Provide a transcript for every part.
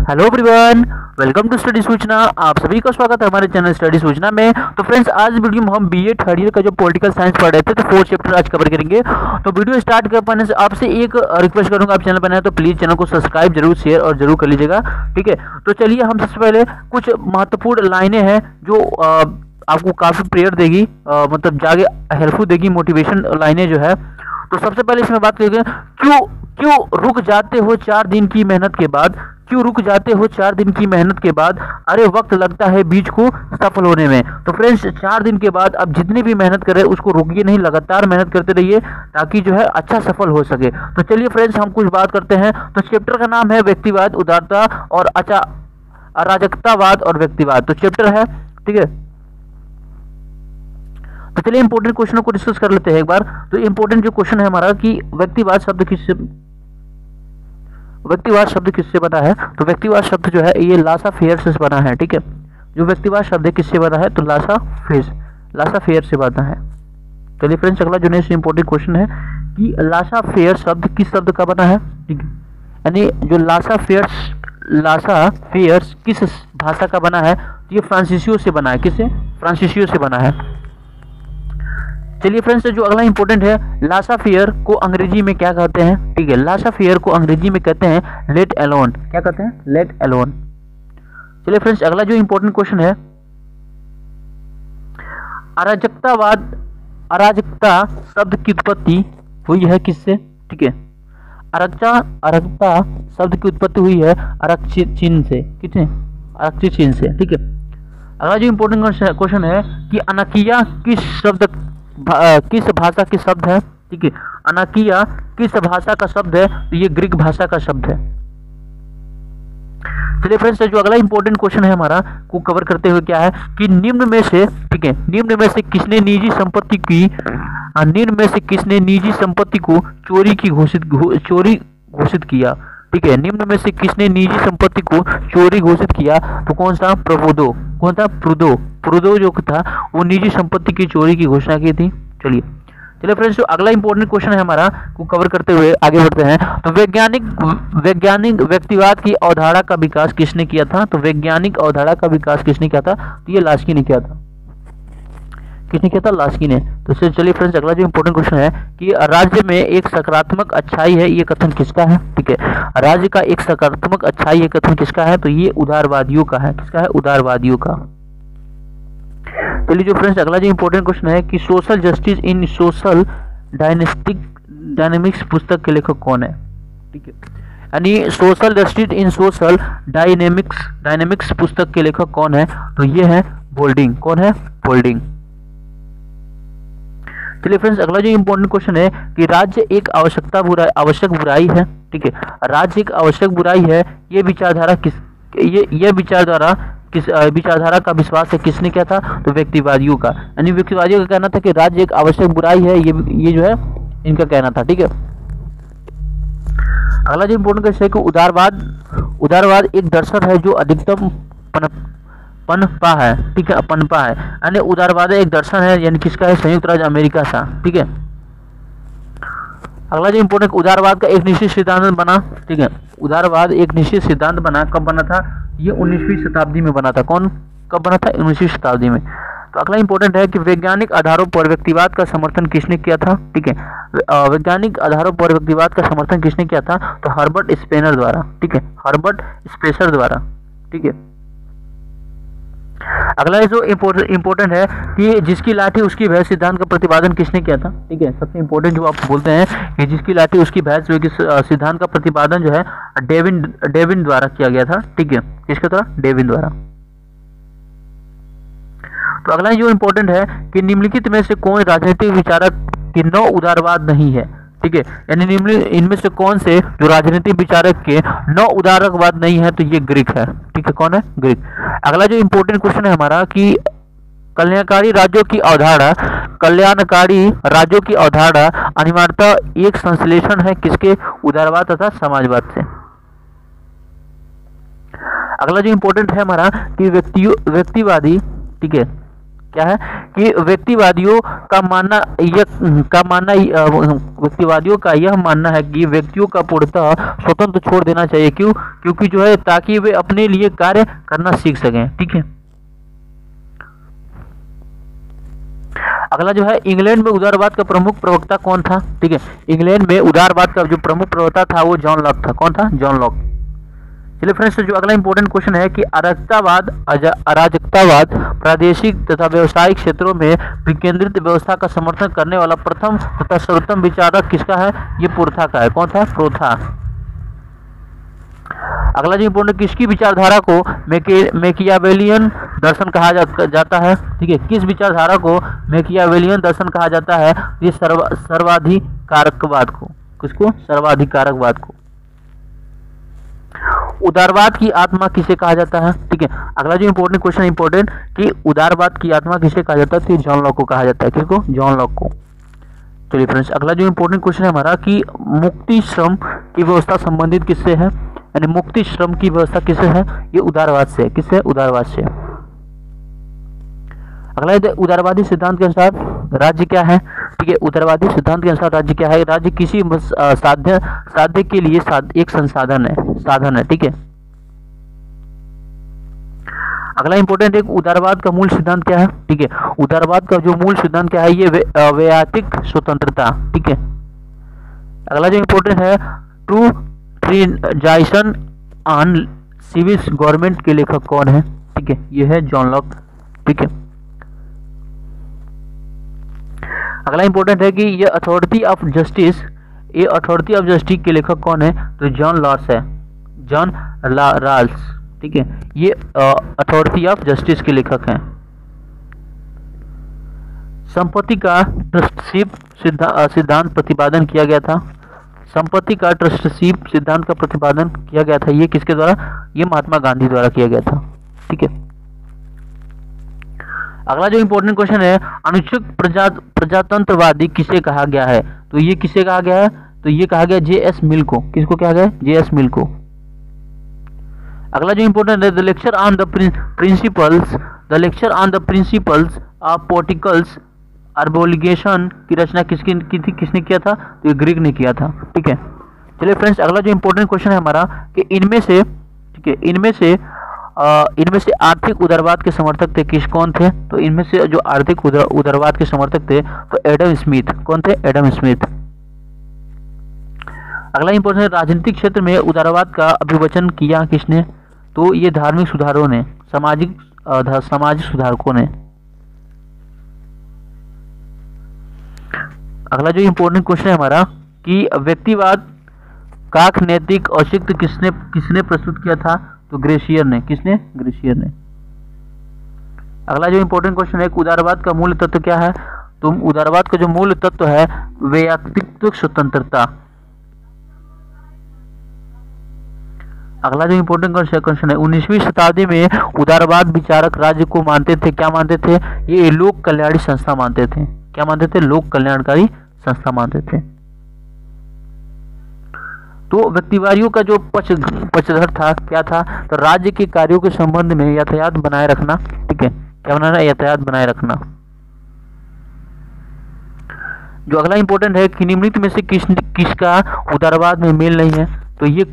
Hello everyone, welcome to study Suchna. आप सभी का स्वागत है हमारे चैनल स्टडी सूचना में। तो फ्रेंड्स, आज वीडियो में हम बीए थर्ड ईयर का जो पॉलिटिकल साइंस पढ़ रहे थे, तो 4th चैप्टर आज कवर करेंगे। तो वीडियो स्टार्ट कर पाने से आपसे एक रिक्वेस्ट करूंगा, आप चैनल पर नए तो प्लीज चैनल को सब्सक्राइब जरूर, शेयर और जरूर कर लीजिएगा। ठीक है, तो चलिए हम सबसे पहले कुछ महत्वपूर्ण लाइनें हैं जो आपको काफी प्रेयर देगी, मतलब जागे हेल्पफुल देगी, मोटिवेशन लाइनें जो है। तो सबसे पहले इसमें बात करेंगे, क्यों क्यों रुक जाते हो 4 दिन की मेहनत के बाद। क्यों रुक जाते हो 4 दिन की मेहनत के बाद, अरे वक्त लगता है बीज को सफल होने में। तो फ्रेंड्स, 4 दिन के बाद आप जितनी भी मेहनत कर रहे हैं उसको रुकिए नहीं, लगातार मेहनत करते रहिए ताकि जो है अच्छा सफल हो सके। तो चलिए फ्रेंड्स, हम कुछ बात करते हैं। तो चैप्टर का नाम है व्यक्तिवाद, उदारता और अराजकतावाद और व्यक्तिवाद। तो चैप्टर है, ठीक है। तो चलिए इंपॉर्टेंट क्वेश्चनों को डिस्कस कर लेते हैं एक बार। तो इंपॉर्टेंट जो क्वेश्चन है हमारा कि व्यक्तिवाद शब्द किससे बना है। तो व्यक्तिवाद शब्द जो है ये लासा फेयर से बना है। ठीक है, जो व्यक्तिवाद शब्द है किससे बना है, तो लासा फेयर से बना है। चलिए फ्रेंड्स, अगला जो नेक्स्ट इंपॉर्टेंट क्वेश्चन है कि लासा फेयर शब्द किस शब्द का बना है। ठीक है, यानी जो लासा फेयर किस भाषा का बना है, तो ये फ्रांसीसियो से बना है। किससे? फ्रांसीसियो से बना है। चलिए फ्रेंड्स, जो अगला इंपॉर्टेंट है, लासा फेयर को अंग्रेजी में क्या कहते हैं। ठीक है, लासा फेयर को अंग्रेजी में कहते हैं लेट अलोन। क्या कहते हैं? Let alone. चलिए फ्रेंड्स, अगला जो इंपॉर्टेंट क्वेश्चन है, अराजकता शब्द की उत्पत्ति हुई है किससे। ठीक है, अराजकता शब्द की उत्पत्ति हुई है अरक्षित चिन्ह से। कितने? अरक्षित चिन्ह से। ठीक है, अगला जो इंपॉर्टेंट क्वेश्चन है कि अनाकिया किस भाषा के शब्द है। ठीक है, अनाकिया किस भाषा का शब्द है, तो ये ग्रीक भाषा का शब्द है। चलिए फ्रेंड्स, जो अगला इंपॉर्टेंट क्वेश्चन है हमारा को कवर करते हुए क्या है कि निम्न में से किसने निजी संपत्ति को चोरी घोषित किया। ठीक है, निम्न में से किसने निजी संपत्ति को चोरी घोषित किया, तो कौन सा? प्रुदो जो था वो निजी संपत्ति की चोरी की घोषणा की थी। चलिए फ्रेंड्स, जो अगला इंपॉर्टेंट क्वेश्चन है हमारा को कवर करते हुए आगे बढ़ते हैं। तो वैज्ञानिक व्यक्तिवाद की अवधारणा का विकास किसने किया था। तो वैज्ञानिक अवधारणा का विकास किसने किया था, तो ये लास्की ने किया था। किसने किया था? लास्की ने। तो चलिए फ्रेंड्स, अगला जो इंपॉर्टेंट क्वेश्चन है कि राज्य में एक सकारात्मक अच्छाई है, ये कथन किसका है। ठीक है, राज्य का एक सकारात्मक अच्छाई है कथन किसका है, तो ये उदारवादियों का है। किसका है? उदारवादियों का। चलिए जो फ्रेंड्स, अगला जो इंपॉर्टेंट क्वेश्चन है कि social justice in social dynamics पुस्तक के लेखक कौन है। ठीक है, यानी social justice in social dynamics पुस्तक के लेखक कौन है, तो ये है बोल्डिंग। कौन है? बोल्डिंग। चलिए फ्रेंड्स, अगला जो इंपॉर्टेंट क्वेश्चन है कि राज्य एक आवश्यक बुराई है। ठीक है, राज्य एक आवश्यक बुराई है, ये विचारधारा का विश्वास है किसने किया था, तो व्यक्तिवादियों का। यानी व्यक्तिवादियों का कहना था कि राज्य एक आवश्यक बुराई है, ये जो है इनका कहना था। ठीक है, अगला जो इंपॉर्टेंट क्वेश्चन है कि उदारवाद एक दर्शन है जो अधिकतम पनपा है। ठीक है, पनपा है, यानी उदारवाद एक दर्शन है, यानी किसका है? संयुक्त राज्य अमेरिका का। ठीक है, अगला जो इंपॉर्टेंट, उदारवाद का एक निश्चित सिद्धांत बना। ठीक है, उदारवाद एक निश्चित सिद्धांत बना, कब बना था? ये 19वीं शताब्दी में बना था। कब बना था? 19वीं शताब्दी में। तो अगला इंपॉर्टेंट है कि वैज्ञानिक आधारों पर व्यक्तिवाद का समर्थन किसने किया था। ठीक है, वैज्ञानिक आधारों पर व्यक्तिवाद का समर्थन किसने किया था, तो हर्बर्ट स्पेनर द्वारा। ठीक है, हर्बर्ट स्पेसर द्वारा। ठीक है, अगला जो इंपॉर्टेंट है कि जिसकी लाठी उसकी भैंस सिद्धांत का प्रतिपादन किसने किया था। ठीक है, सबसे इंपॉर्टेंट जो आप बोलते हैं कि जिसकी लाठी उसकी भैंस सिद्धांत का प्रतिपादन जो है डेविन द्वारा किया गया था। ठीक है, किसके द्वारा? डेविन द्वारा। तो अगला जो इंपॉर्टेंट है कि निम्नलिखित में से कौन राजनीतिक विचारक की नौ उदारवाद नहीं है। ठीक है, यानी इनमें से कौन से जो राजनीतिक विचारक के नौ उदारवाद नहीं है, तो ये ग्रीक है। ठीक है, कौन है? ग्रीक। अगला जो इंपॉर्टेंट क्वेश्चन है हमारा कि कल्याणकारी राज्यों की अवधारणा अनिवार्यतः एक संश्लेषण है किसके? उदारवाद तथा समाजवाद से। अगला जो इंपॉर्टेंट है हमारा कि व्यक्तिवादी, ठीक है, क्या है कि व्यक्तिवादियों का मानना व्यक्तिवादियों का यह मानना है कि व्यक्तियों का पूर्णतः स्वतंत्र छोड़ देना चाहिए। क्यों? क्योंकि जो है ताकि वे अपने लिए कार्य करना सीख सकें। ठीक है, अगला जो है इंग्लैंड में उदारवाद का प्रमुख प्रवक्ता कौन था? ठीक है, इंग्लैंड में उदारवाद का जो प्रमुख प्रवक्ता था वो जॉन लॉक था। कौन था? John Locke. चलिए फ्रेंड्स, जो अगला इंपॉर्टेंट क्वेश्चन है कि अराजकतावाद प्रादेशिक तथा व्यावसायिक क्षेत्रों में विकेंद्रित व्यवस्था का समर्थन करने वाला प्रथम तथा सर्वोत्तम विचारक किसका है? ये प्रोथा का है। कौन था? प्रोथा। अगला जो इंपॉर्टेंट, किसकी विचारधारा को मैकियावेलियन दर्शन कहा जाता है? ठीक है, किस विचारधारा को मैकियावेलियन दर्शन कहा जाता है? ये सर्वाधिकारकवाद को। किसको? सर्वाधिकारकवाद को। उदारवाद की आत्मा किसे कहा जाता है? ठीक है, अगला जो इंपॉर्टेंट क्वेश्चन इंपॉर्टेंट कि उदारवाद की आत्मा किसे कहा जाता है? तो जॉन लॉक को कहा जाता है। किसको? जॉन लॉक को। चलिए फ्रेंड्स, अगला जो इंपॉर्टेंट क्वेश्चन है हमारा कि मुक्ति श्रम की व्यवस्था संबंधित किससे है? यानी मुक्ति श्रम की व्यवस्था किससे है? ये उदारवाद से। किससे? उदारवाद से। अगला उदारवादी सिद्धांत के अनुसार राज्य क्या है? ठीक है, उदारवादी सिद्धांत के अनुसार राज्य क्या है? राज्य किसी साध्य के लिए एक साधन है। ठीक है, अगला इंपॉर्टेंट एक उदारवाद का मूल सिद्धांत क्या है? ठीक है, उदारवाद का जो मूल सिद्धांत क्या है? ये वैयक्तिक स्वतंत्रता। ठीक है, अगला जो इंपॉर्टेंट है true transition on civil government के लेखक कौन है? ठीक है, ये है जॉन लॉक। ठीक है, अगला इंपॉर्टेंट है कि ये अथॉरिटी ऑफ जस्टिस के लेखक कौन है? तो जॉन लॉस है। John Rawls. ठीक है, ये अथॉरिटी ऑफ जस्टिस के लेखक हैं। संपत्ति का ट्रस्टशिप सिद्धांत प्रतिपादन किया गया था। संपत्ति का ट्रस्टशिप सिद्धांत का प्रतिपादन किया गया था। ये किसके द्वारा? ये महात्मा गांधी द्वारा किया गया था। ठीक है, अगला जो इंपॉर्टेंट क्वेश्चन है अनुच्छेद प्रजातंत्रवादी किसे कहा गया है? तो ये किसे कहा गया है? तो ये कहा गया जे.एस. मिल को। किसको कहा गया? जे.एस. मिल को। अगला जो इंपॉर्टेंट है the lecture on the principles of politicals obligation की रचना किसने किया था? तो ये ग्रीक ने किया था। ठीक है, चलिए फ्रेंड्स, अगला जो इंपॉर्टेंट क्वेश्चन है हमारा कि इनमें से आर्थिक उदारवाद के समर्थक थे कौन थे? तो इनमें से जो आर्थिक उदारवाद के समर्थक थे तो एडम स्मिथ। कौन थे? Adam Smith. अगला इंपॉर्टेंट, राजनीतिक क्षेत्र में उदारवाद का अभिवचन किया किसने? तो ये धार्मिक सुधारों ने, सामाजिक सुधारकों ने। अगला जो इंपॉर्टेंट क्वेश्चन है हमारा कि व्यक्तिवाद का नैतिक औचित्य किसने प्रस्तुत किया था? तो ग्रेशियर ने। किसने? ग्रेशियर ने। अगला जो इंपॉर्टेंट क्वेश्चन है उदारवाद का मूल तत्व क्या है? तो उदारवाद का जो मूल तत्व है वैयक्तिक स्वतंत्रता। अगला जो इंपॉर्टेंट क्वेश्चन है 19वीं शताब्दी में उदारवाद विचारक राज्य को मानते थे, क्या मानते थे? ये लोक कल्याणी संस्था मानते थे। क्या मानते थे? लोक कल्याणकारी संस्था मानते थे। तो व्यक्तिवादियों का जो पक्षधर था क्या था? तो राज्य के कार्यों के संबंध में यातायात बनाए रखना। ठीक है, क्या बनाना? यातायात बनाए रखना। जो अगला इंपॉर्टेंट है कि निम्नलिखित में से किसका उदारवाद में मेल नहीं है? तो ये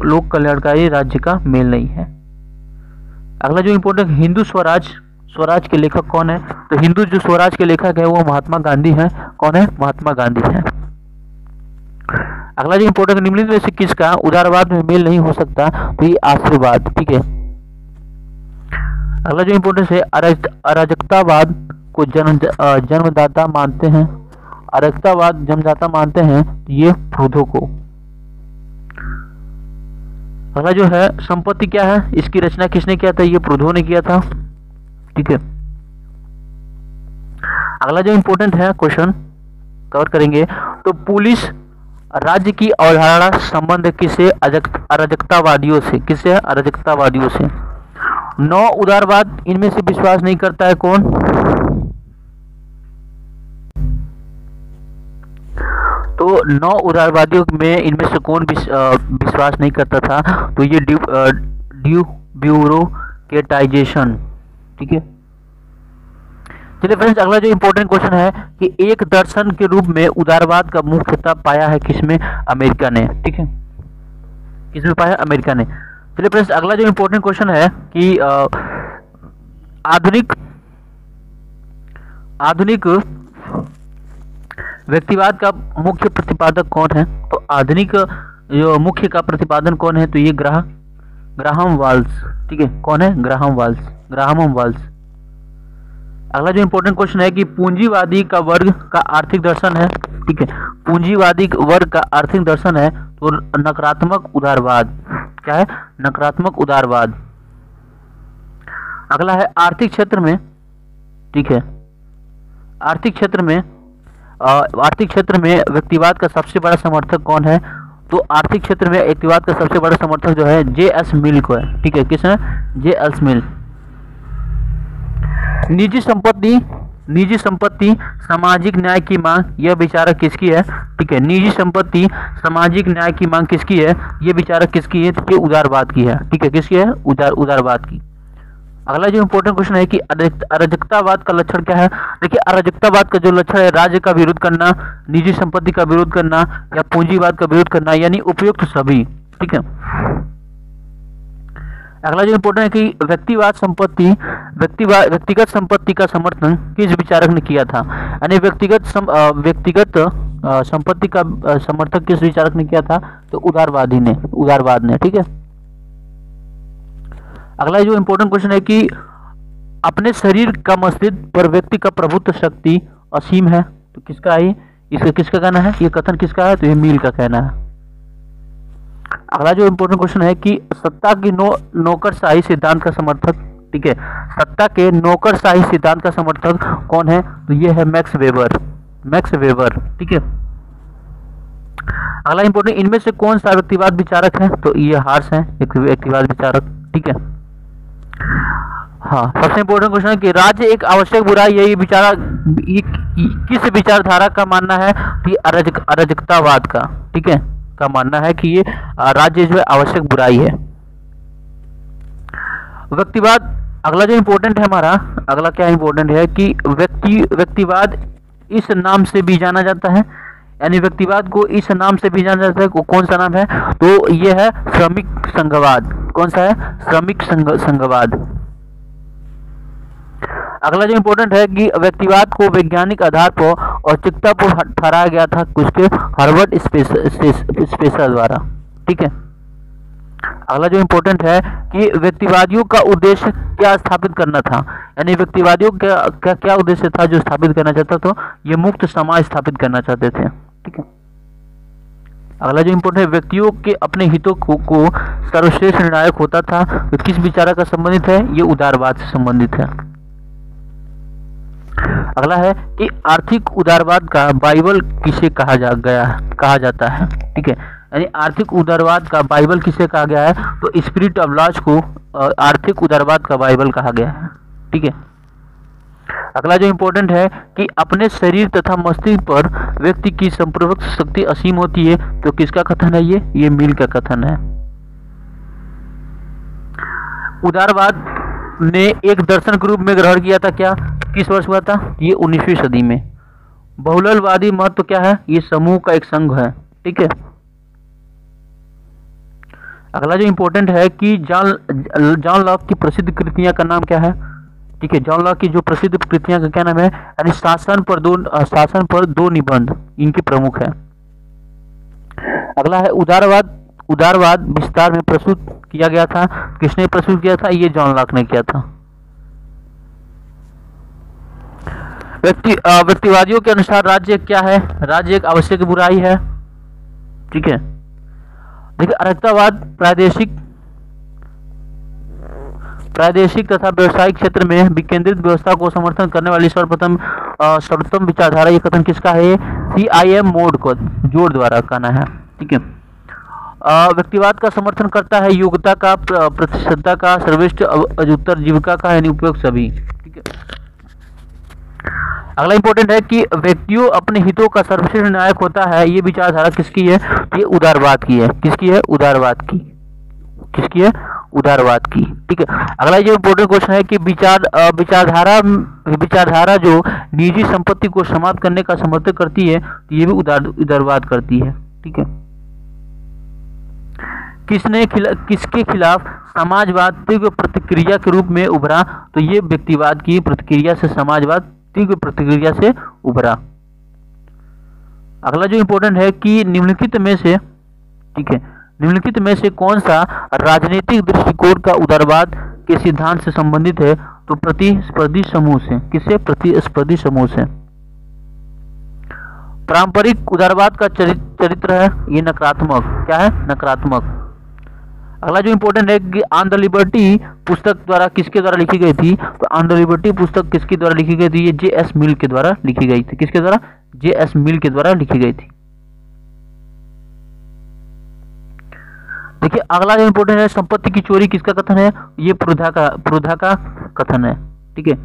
लोक कल्याणकारी राज्य का मेल नहीं है। अगला जो इंपॉर्टेंट हिंदू स्वराज के लेखक कौन है? तो हिंदू जो स्वराज के लेखक है वो महात्मा गांधी हैं। कौन है? महात्मा गांधी हैं। अगला जो इंपॉर्टेंट निम्नलिखित में से किसका उदारवाद में मेल नहीं हो सकता? तो ये आशीर्वाद। ठीक है, अगला जो इंपॉर्टेंट है अराजकतावाद को जन्मदाता मानते हैं। अराजकतावाद जन्मदाता मानते हैं ये प्रूधो को। अगला जो है संपत्ति क्या है? इसकी रचना किसने किया था? ये प्रूधो ने किया था। ठीक है, अगला जो इंपॉर्टेंट है क्वेश्चन कवर करेंगे तो पुलिस राज्य की अवधारणा संबंध किसे? अराजकतावादियों से। किससे? अराजकतावादियों से। 9 उदारवाद इनमें से विश्वास नहीं करता है कौन? तो 9 उदारवादियों में इनमें से कौन विश्वास नहीं करता था? तो ये ब्यूरोक्रेटाइजेशन। ठीक है, चलिए फ्रेंड्स, अगला जो इंपॉर्टेंट क्वेश्चन है कि एक दर्शन के रूप में उदारवाद का मुख्यतः पाया है किसमें? अमेरिका ने। ठीक है, किसमें पाया? अमेरिका ने। चलिए फ्रेंड्स, अगला जो इंपॉर्टेंट क्वेश्चन है कि आधुनिक व्यक्तिवाद का मुख्य प्रतिपादक कौन है? तो आधुनिक जो मुख्य का प्रतिपादन कौन है? तो ये ग्राहम वाल्स। ठीक है, कौन है? Graham Wallas. अगला जो इंपॉर्टेंट क्वेश्चन है कि पूंजीवादी का वर्ग का आर्थिक दर्शन है। ठीक है, पूंजीवादी वर्ग का आर्थिक दर्शन है तो नकारात्मक उदारवाद। क्या है? नकारात्मक उदारवाद। अगला है आर्थिक क्षेत्र में। ठीक है, आर्थिक क्षेत्र में व्यक्तिवाद का सबसे बड़ा समर्थक कौन है? तो आर्थिक क्षेत्र में व्यक्तिवाद का सबसे बड़ा समर्थक जो है J.S. मिल को है। ठीक है, किस है? J.S. मिल। निजी संपत्ति सामाजिक न्याय की मांग, यह विचारक किसकी है? ठीक है, निजी संपत्ति सामाजिक न्याय की मांग किसकी है? यह विचारक किसकी है? तो ये उदारवाद की है। ठीक है, किसकी है? उदारवाद की। अगला जो इंपॉर्टेंट क्वेश्चन है कि अराजकतावाद का लक्षण क्या है? देखिए, अराजकतावाद का जो लक्षण है राज्य का विरोध करना, निजी संपत्ति का विरोध करना या पूंजीवाद का विरोध करना, यानी उपयुक्त सभी। ठीक है। अगला जो इंपॉर्टेंट है कि व्यक्तिगत संपत्ति का समर्थन किस विचारक ने किया था? यानी व्यक्तिगत संपत्ति का समर्थन किस विचारक ने किया था? तो उदारवाद ने। ठीक है। अगला जो इंपॉर्टेंट क्वेश्चन है कि अपने शरीर का मस्तिष्क पर व्यक्ति का प्रभुत्व शक्ति असीम है, तो किसका है? इसका किसका कहना है? ये कथन किसका है? तो ये मिल का कहना है। अगला जो इंपॉर्टेंट क्वेश्चन है कि सत्ता की नौकरशाही सिद्धांत का समर्थक। ठीक है, सत्ता के नौकरशाही सिद्धांत का समर्थक कौन है? तो ये है मैक्स वेबर। ठीक है। अगला इंपॉर्टेंट, इनमें से कौन सा व्यक्तिवाद विचारक है? तो ये हार्स है, एक व्यक्तिवाद विचारक। ठीक है। हाँ, सबसे इंपॉर्टेंट क्वेश्चन है कि राज्य एक आवश्यक बुराई है, ये किस विचारधारा का मानना है? कि अराजकतावाद का। ठीक है, का मानना है कि ये राज्य जो है आवश्यक बुराई है। व्यक्तिवाद, अगला जो इंपॉर्टेंट है हमारा, अगला क्या इंपॉर्टेंट है कि व्यक्तिवाद इस नाम से भी जाना जाता है, यानी व्यक्तिवाद को इस नाम से भी जाना जाता है। कौन सा नाम है? तो ये है श्रमिक संघवाद। कौन सा है? श्रमिक संघवाद। अगला जो इंपॉर्टेंट है कि व्यक्तिवाद को वैज्ञानिक आधार पर औचित्यता पर ठहराया गया था किसके? हर्बर्ट स्पेंसर द्वारा। ठीक है। अगला जो इंपॉर्टेंट है कि व्यक्तिवादियों का उद्देश्य क्या स्थापित करना था, यानी व्यक्तिवादियों का क्या उद्देश्य था जो स्थापित करना चाहता? तो ये मुक्त समाज स्थापित करना चाहते थे। ठीक है। अगला जो इंपॉर्टेंट है, व्यक्तियों के अपने हितों को सर्वश्रेष्ठ निर्णायक होता था, तो किस विचारक का संबंधित है? ये उदारवाद से संबंधित है। अगला है कि आर्थिक उदारवाद का बाइबल किसे कहा जाता है? ठीक है, यानी आर्थिक उदारवाद का बाइबल किसे कहा गया है? तो स्पिरिट ऑफ लॉज को आर्थिक उदारवाद का बाइबल कहा गया है। ठीक है। अगला जो इंपॉर्टेंट है कि अपने शरीर तथा मस्तिष्क पर व्यक्ति की संप्रभुत्व शक्ति असीम होती है, तो किसका कथन है? ये मिल का कथन है। उदारवाद ने एक दर्शन के रूप में ग्रहण किया था, क्या? किस वर्ष हुआ था? ये 19वीं सदी में। बहुलवादी मत तो क्या है? ये समूह का एक संघ है। ठीक है। अगला जो इंपॉर्टेंट है कि जॉन लॉक की प्रसिद्ध कृतियां का नाम क्या है? ठीक है, जॉन लॉक की जो प्रसिद्ध कृतियां का क्या नाम है? यानी शासन पर दो निबंध इनके प्रमुख है। अगला है उदारवाद विस्तार में प्रस्तुत किया गया था, किसने प्रस्तुत किया था? ये जॉन लॉक ने किया था। व्यक्तिवादियों के अनुसार राज्य क्या है? राज्य एक आवश्यक बुराई है। ठीक है। देखिए, अराजकतावाद प्रादेशिक तथा व्यवसायिक क्षेत्र में विकेंद्रित व्यवस्था को समर्थन करने वाली सर्वोत्तम विचारधारा, ये कथन किसका है? CIM मोड को जोड़ द्वारा कहना है। ठीक है। व्यक्तिवाद का समर्थन करता है योग्यता का, प्रतिष्ठता का, सर्वश्रेष्ठ उत्तर जीविका का, यानी उपयोग सभी। ठीक है। अगला इंपॉर्टेंट है कि व्यक्तियों अपने हितों का सर्वश्रेष्ठ निर्णायक होता है, ये विचारधारा किसकी है? ये उदारवाद की है। किसकी है? उदारवाद की। किसकी है? उदारवाद की। ठीक है, अगला जो इम्पोर्टेंट क्वेश्चन है कि विचारधारा जो निजी संपत्ति को समाप्त करने का समर्थन करती है, तो ये भी उदारवाद करती है। ठीक है, किसके खिलाफ समाजवाद तीव्र प्रतिक्रिया के रूप में उभरा, तो ये व्यक्तिवाद की प्रतिक्रिया से समाजवाद तीव्र प्रतिक्रिया से उभरा। अगला जो इम्पोर्टेंट है कि निम्नलिखित में से, ठीक है, निम्नलिखित में से कौन सा राजनीतिक दृष्टिकोण का उदारवाद के सिद्धांत से संबंधित है, तो प्रतिस्पर्धी समूह से। किससे? प्रतिस्पर्धी समूह से। पारंपरिक उदारवाद का चरित्र है ये नकारात्मक। क्या है? नकारात्मक। अगला जो इम्पोर्टेंट है कि ऑन द लिबर्टी पुस्तक द्वारा किसके द्वारा लिखी गई थी, तो ऑन द लिबर्टी पुस्तक किसके द्वारा लिखी गई थी, ये जे.एस. मिल के द्वारा लिखी गई थी। किसके द्वारा? जे.एस. मिल के द्वारा लिखी गई थी। देखिए अगला जो इम्पोर्टेंट है, संपत्ति की चोरी किसका कथन है, ये प्रुधा का कथन है। ठीक है,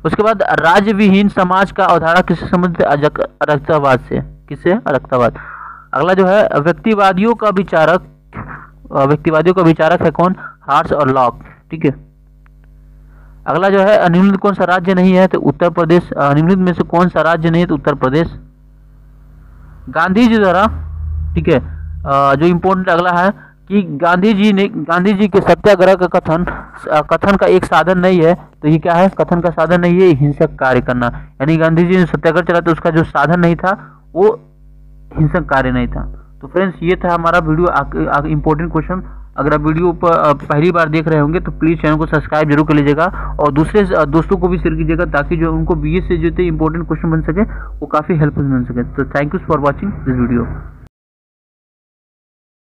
उसके बाद राज्य विहीन समाज का अवधारणा किससे संबंधित है, अराजकतावाद से। किससे? अराजकतावाद। अगला जो है व्यक्तिवादियों का विचारक है कौन, हार्ट्स और लॉक। ठीक है, अगला जो है निम्नलिखित कौन सा राज्य नहीं है, तो उत्तर प्रदेश। निम्नलिखित में से कौन सा राज्य नहीं है, तो उत्तर प्रदेश। गांधी जी द्वारा, ठीक है, जो इम्पोर्टेंट अगला है कि गांधी जी के सत्याग्रह का कथन का एक साधन नहीं है, तो ये क्या है, कथन का साधन नहीं है, हिंसक कार्य करना। यानी गांधी जी ने सत्याग्रह चला तो उसका जो साधन नहीं था वो हिंसक कार्य नहीं था। तो फ्रेंड्स ये था हमारा वीडियो इंपॉर्टेंट क्वेश्चन। अगर आप वीडियो पर पहली बार देख रहे होंगे तो प्लीज़ चैनल को सब्सक्राइब जरूर कर लीजिएगा और दूसरे दोस्तों को भी शेयर कीजिएगा, ताकि जो उनको बीए से जो इंपॉर्टेंट क्वेश्चन बन सके वो काफ़ी हेल्पफुल बन सके। तो thank you for watching this video.